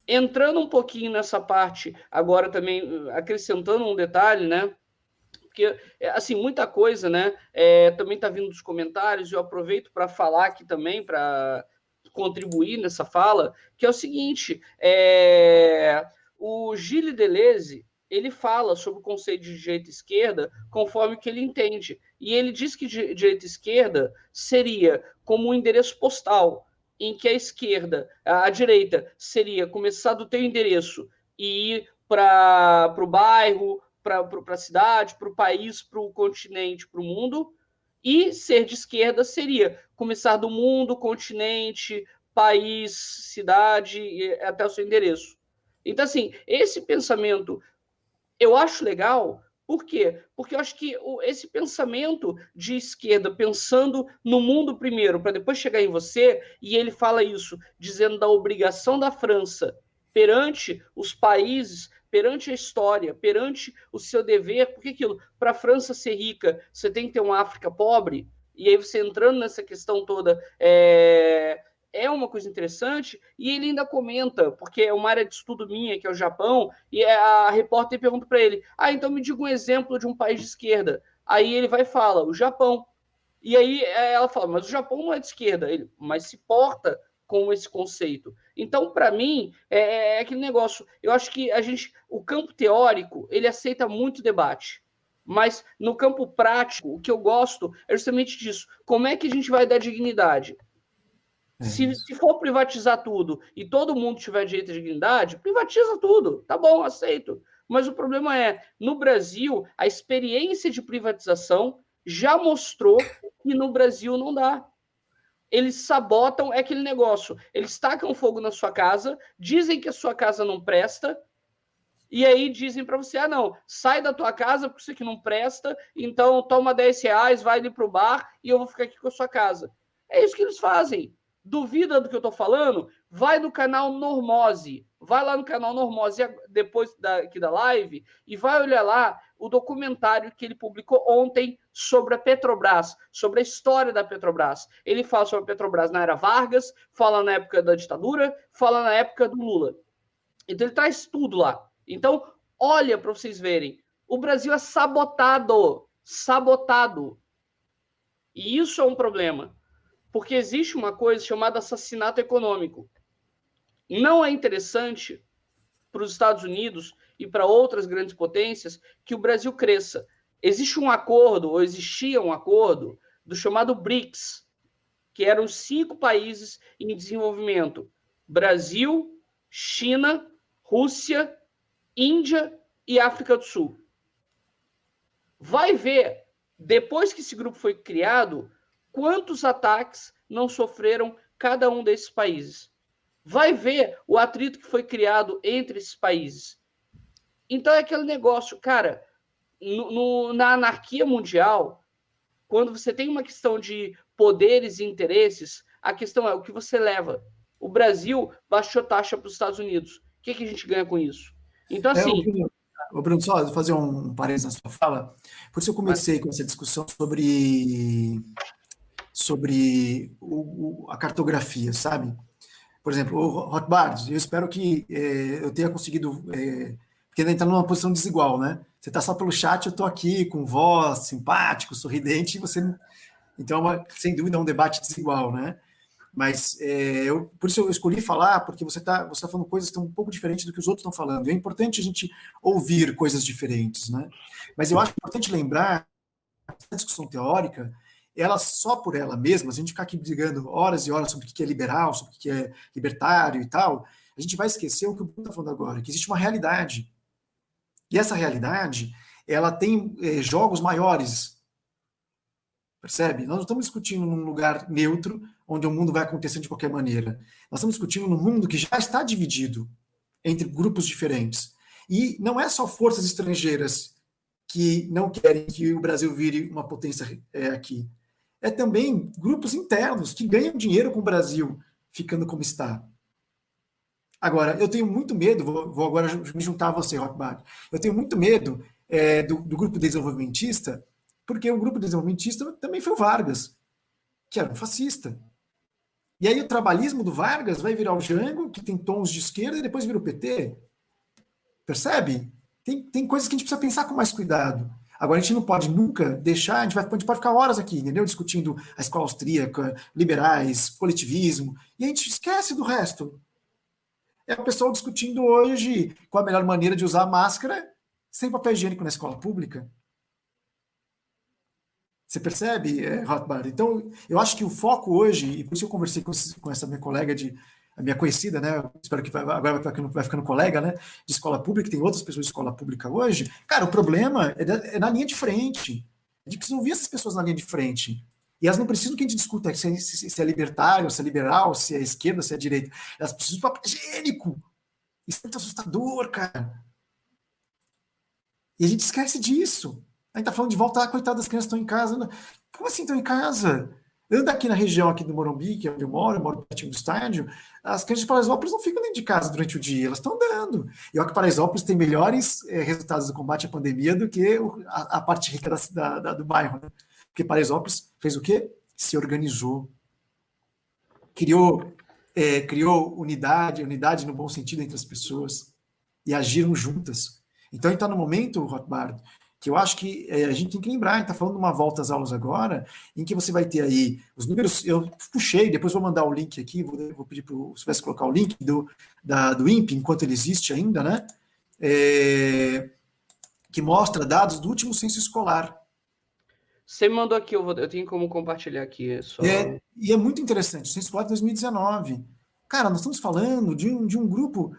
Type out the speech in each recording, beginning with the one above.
Entrando um pouquinho nessa parte, agora também acrescentando um detalhe, né? Porque, assim, muita coisa, né? Também está vindo dos comentários, e eu aproveito para falar aqui também, para contribuir nessa fala, que é o seguinte: o Gilles Deleuze ele fala sobre o conceito de direita e esquerda conforme que ele entende. E ele diz que direita e esquerda seria como um endereço postal, em que a esquerda, a direita, seria começar do teu endereço e ir para o bairro, para a cidade, para o país, para o continente, para o mundo, e ser de esquerda seria começar do mundo, continente, país, cidade, até o seu endereço. Então, assim, esse pensamento eu acho legal. Por quê? Porque eu acho que esse pensamento de esquerda, pensando no mundo primeiro, para depois chegar em você, e ele fala isso, dizendo da obrigação da França perante os países, perante a história, perante o seu dever, porque aquilo, para a França ser rica, você tem que ter uma África pobre, e aí você entrando nessa questão toda, é uma coisa interessante, e ele ainda comenta, porque é uma área de estudo minha, que é o Japão, e a repórter pergunta para ele, então me diga um exemplo de um país de esquerda. Aí ele vai e fala, o Japão. E aí ela fala, mas o Japão não é de esquerda, mas se porta com esse conceito. Então, para mim, é aquele negócio, eu acho que o campo teórico, ele aceita muito debate, mas no campo prático, o que eu gosto é justamente disso, como é que a gente vai dar dignidade? Se for privatizar tudo e todo mundo tiver direito à dignidade, privatiza tudo. Tá bom, aceito. Mas o problema é, no Brasil, a experiência de privatização já mostrou que no Brasil não dá. Eles sabotam, é aquele negócio. Eles tacam fogo na sua casa, dizem que a sua casa não presta, e aí dizem para você, não, sai da tua casa porque isso aqui não presta, então toma R$ 10, vai ali pro bar e eu vou ficar aqui com a sua casa. É isso que eles fazem. Duvida do que eu tô falando? Vai no canal Normose. Vai lá no canal Normose depois aqui da live e vai olhar lá o documentário que ele publicou ontem sobre a Petrobras, sobre a história da Petrobras. Ele fala sobre a Petrobras na era Vargas, fala na época da ditadura, fala na época do Lula. Então ele traz tudo lá. Então, olha para vocês verem. O Brasil é sabotado. Sabotado. E isso é um problema. Porque existe uma coisa chamada assassinato econômico. Não é interessante para os Estados Unidos e para outras grandes potências que o Brasil cresça. Existe um acordo, ou existia um acordo, do chamado BRICS, que eram os 5 países em desenvolvimento: Brasil, China, Rússia, Índia e África do Sul. Vai ver, depois que esse grupo foi criado, quantos ataques não sofreram cada um desses países. Vai ver o atrito que foi criado entre esses países. Então é aquele negócio, cara, na anarquia mundial, quando você tem uma questão de poderes e interesses, a questão é o que você leva. O Brasil baixou taxa para os Estados Unidos. O que a gente ganha com isso? Então, assim... Bruno, só fazer um parênteses na sua fala, por isso eu comecei com essa discussão sobre a cartografia, sabe? Por exemplo, o Rothbard, eu espero que eu tenha conseguido, porque ainda está numa posição desigual, né? Você está só pelo chat, eu estou aqui com voz, simpático, sorridente, e você... Então, sem dúvida, é um debate desigual, né? Mas por isso eu escolhi falar, porque você tá falando coisas que estão um pouco diferentes do que os outros estão falando. É importante a gente ouvir coisas diferentes, né? Mas eu acho importante lembrar que a discussão teórica, ela só por ela mesma, se a gente ficar aqui brigando horas e horas sobre o que é liberal, sobre o que é libertário e tal, a gente vai esquecer o que o Bruno está falando agora, que existe uma realidade. E essa realidade, ela tem jogos maiores, percebe? Nós não estamos discutindo num lugar neutro, onde o mundo vai acontecer de qualquer maneira. Nós estamos discutindo num mundo que já está dividido entre grupos diferentes. E não é só forças estrangeiras que não querem que o Brasil vire uma potência aqui. É também grupos internos que ganham dinheiro com o Brasil ficando como está. Agora, eu tenho muito medo, vou agora me juntar a você, Rockbard, eu tenho muito medo do grupo desenvolvimentista Porque o grupo desenvolvimentista também foi o Vargas, que era um fascista. E aí o trabalhismo do Vargas vai virar o Jango, que tem tons de esquerda, e depois vira o PT. Percebe? Tem coisas que a gente precisa pensar com mais cuidado. Agora, a gente não pode nunca deixar, a gente pode ficar horas aqui, entendeu? Discutindo a escola austríaca, liberais, coletivismo, e a gente esquece do resto. É o pessoal discutindo hoje qual a melhor maneira de usar máscara sem papel higiênico na escola pública. Você percebe, Rothbard? Então, eu acho que o foco hoje, e por isso eu conversei com essa minha colega a minha conhecida, né? Espero que agora vai ficando colega, né? De escola pública, tem outras pessoas de escola pública hoje. Cara, o problema é na linha de frente. A gente precisa ouvir essas pessoas na linha de frente. E elas não precisam que a gente discuta se é libertário, se é liberal, se é esquerda, se é direita. Elas precisam de papel higiênico. Isso é muito assustador, cara. E a gente esquece disso. A gente tá falando de voltar, coitado, as crianças estão em casa. Como assim estão em casa? Anda aqui na região aqui do Morumbi, que é onde eu moro pertinho do estádio, as crianças de Paraisópolis não ficam dentro de casa durante o dia, elas estão andando. E olha que Paraisópolis tem melhores resultados do combate à pandemia do que a parte rica do bairro. Né? Porque Paraisópolis fez o quê? Se organizou. Criou unidade no bom sentido entre as pessoas, e agiram juntas. Então, a gente está no momento, Rothbard, que eu acho que a gente tem que lembrar, a gente está falando de uma volta às aulas agora, em que você vai ter aí os números, eu puxei, depois vou mandar o link aqui, vou pedir para o Silvestre colocar o link do INPE, enquanto ele existe ainda, né? Que mostra dados do último censo escolar. Você me mandou aqui, eu tenho como compartilhar aqui. E é muito interessante, o censo escolar de 2019. Cara, nós estamos falando de um grupo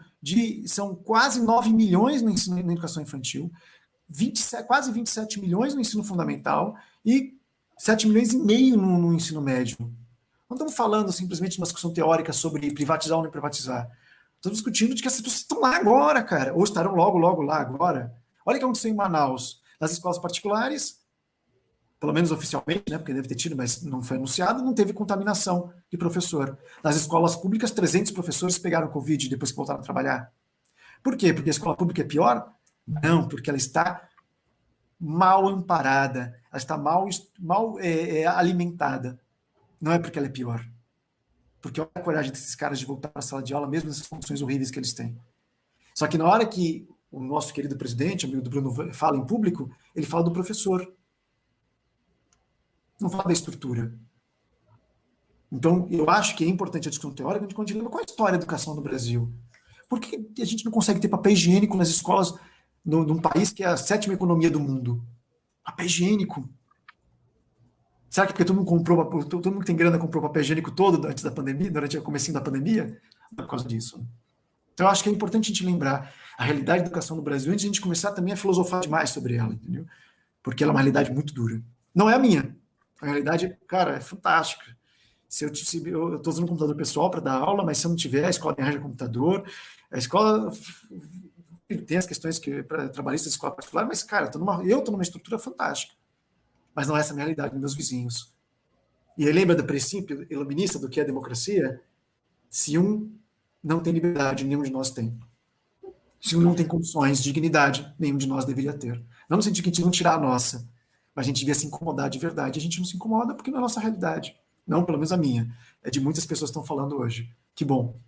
são quase 9 milhões no ensino, na educação infantil, quase 27 milhões no ensino fundamental e 7 milhões e meio no ensino médio. Não estamos falando simplesmente de uma discussão teórica sobre privatizar ou não privatizar. Estamos discutindo de que essas pessoas estão lá agora, cara, ou estarão logo lá agora. Olha o que aconteceu em Manaus. Nas escolas particulares, pelo menos oficialmente, né, porque deve ter tido, mas não foi anunciado, não teve contaminação de professor. Nas escolas públicas, 300 professores pegaram Covid depois que voltaram a trabalhar. Por quê? Porque a escola pública é pior? Não, porque ela está mal amparada, ela está mal alimentada. Não é porque ela é pior. Porque olha a coragem desses caras de voltar para a sala de aula, mesmo nessas condições horríveis que eles têm. Só que na hora que o nosso querido presidente, amigo do Bruno, fala em público, ele fala do professor. Não fala da estrutura. Então, eu acho que é importante a discussão teórica, a gente continua qual é a história da educação no Brasil. Por que a gente não consegue ter papel higiênico nas escolas num país que é a 7ª economia do mundo? Papel higiênico. Será que é porque todo mundo que tem grana comprou papel higiênico todo antes da pandemia, durante o comecinho da pandemia? Não é por causa disso. Então, eu acho que é importante a gente lembrar a realidade da educação no Brasil antes de a gente começar também a filosofar demais sobre ela, entendeu? Porque ela é uma realidade muito dura. Não é a minha. A realidade, cara, é fantástica. Eu estou usando um computador pessoal para dar aula, mas se eu não tiver, a escola me arranja computador. A escola tem as questões trabalhistas da escola particular, mas, cara, eu estou numa estrutura fantástica. Mas não é essa a minha realidade dos meus vizinhos. E aí, lembra do princípio iluminista do que é democracia? Se um não tem liberdade, nenhum de nós tem. Se um não tem condições, dignidade, nenhum de nós deveria ter. Não no sentido que a gente não tirar a nossa, mas a gente devia se incomodar de verdade. A gente não se incomoda porque não é a nossa realidade. Não, pelo menos a minha. É de muitas pessoas que estão falando hoje. Que bom.